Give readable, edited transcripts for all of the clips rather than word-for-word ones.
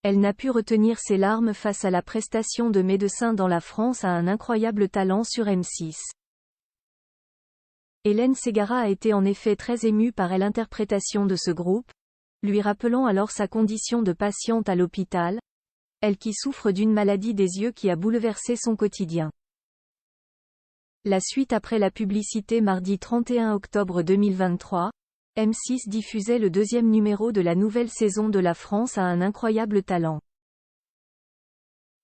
Elle n'a pu retenir ses larmes face à la prestation de Médecins dans la France à un incroyable talent sur M6. Hélène Ségara a été en effet très émue par l'interprétation de ce groupe, lui rappelant alors sa condition de patiente à l'hôpital, elle qui souffre d'une maladie des yeux qui a bouleversé son quotidien. La suite après la publicité mardi 31 octobre 2023, M6 diffusait le deuxième numéro de la nouvelle saison de La France a un incroyable talent.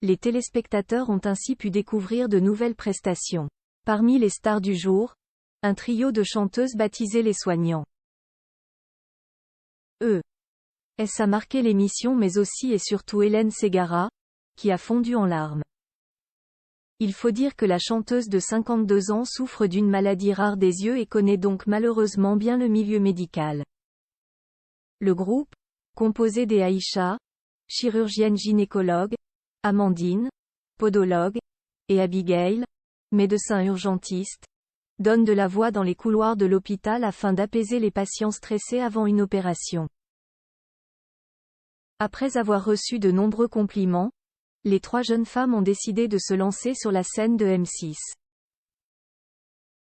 Les téléspectateurs ont ainsi pu découvrir de nouvelles prestations. Parmi les stars du jour, un trio de chanteuses baptisé Les Soignants. S a marqué l'émission mais aussi et surtout Hélène Ségara, qui a fondu en larmes. Il faut dire que la chanteuse de 52 ans souffre d'une maladie rare des yeux et connaît donc malheureusement bien le milieu médical. Le groupe, composé des Aïcha, chirurgienne gynécologue, Amandine, podologue, et Abigail, médecin urgentiste, donne de la voix dans les couloirs de l'hôpital afin d'apaiser les patients stressés avant une opération. Après avoir reçu de nombreux compliments, les trois jeunes femmes ont décidé de se lancer sur la scène de M6.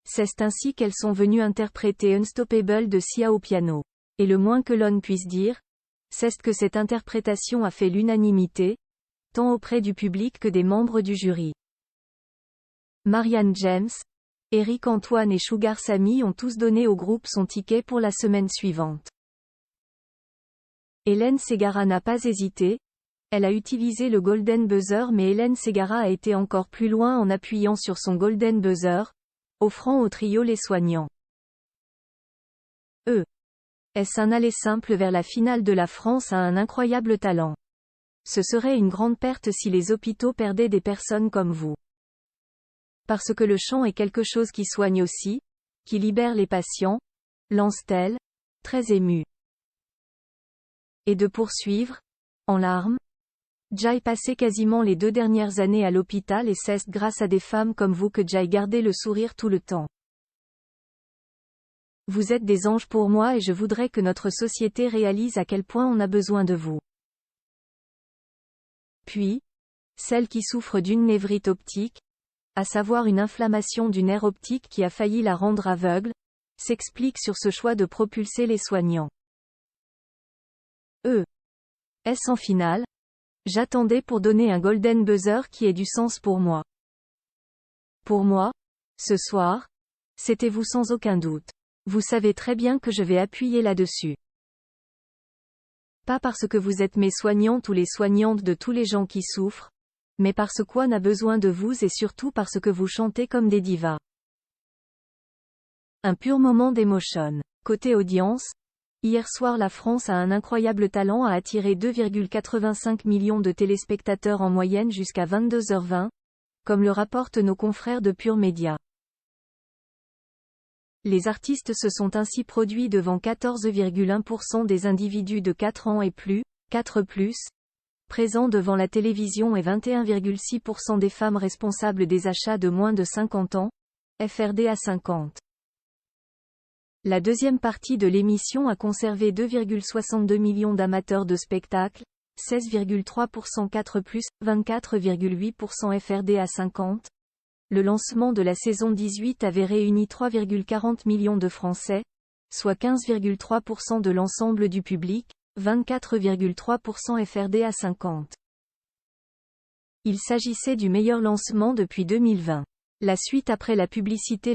C'est ainsi qu'elles sont venues interpréter Unstoppable de Sia au piano. Et le moins que l'on puisse dire, c'est que cette interprétation a fait l'unanimité, tant auprès du public que des membres du jury. Marianne James, Eric Antoine et Sugar Sammy ont tous donné au groupe son ticket pour la semaine suivante. Hélène Ségara n'a pas hésité, elle a utilisé le Golden Buzzer mais Hélène Ségara a été encore plus loin en appuyant sur son Golden Buzzer, offrant au trio Les Soignants. Est-ce un aller simple vers la finale de La France a un incroyable talent. Ce serait une grande perte si les hôpitaux perdaient des personnes comme vous. Parce que le chant est quelque chose qui soigne aussi, qui libère les patients, lance-t-elle, très émue. Et de poursuivre, en larmes, j'ai passé quasiment les 2 dernières années à l'hôpital et c'est grâce à des femmes comme vous que j'ai gardé le sourire tout le temps. Vous êtes des anges pour moi et je voudrais que notre société réalise à quel point on a besoin de vous. Puis, celle qui souffre d'une névrite optique, à savoir une inflammation du nerf optique qui a failli la rendre aveugle, s'explique sur ce choix de propulser Les Soignants. Est-ce en finale? J'attendais pour donner un golden buzzer qui ait du sens pour moi. Pour moi, ce soir, c'était vous sans aucun doute. Vous savez très bien que je vais appuyer là-dessus. Pas parce que vous êtes mes soignantes ou les soignantes de tous les gens qui souffrent, mais parce qu'on a besoin de vous et surtout parce que vous chantez comme des divas. Un pur moment d'émotion. Côté audience, hier soir La France a un incroyable talent à attirer 2,85 millions de téléspectateurs en moyenne jusqu'à 22h20, comme le rapportent nos confrères de Pure Média. Les artistes se sont ainsi produits devant 14,1% des individus de 4 ans et plus, 4+, présents devant la télévision et 21,6% des femmes responsables des achats de moins de 50 ans, FRD à 50. La deuxième partie de l'émission a conservé 2,62 millions d'amateurs de spectacle, 16,3% 4+, 24,8% FRD à 50. Le lancement de la saison 18 avait réuni 3,40 millions de Français, soit 15,3% de l'ensemble du public, 24,3% FRD à 50. Il s'agissait du meilleur lancement depuis 2020. La suite après la publicité.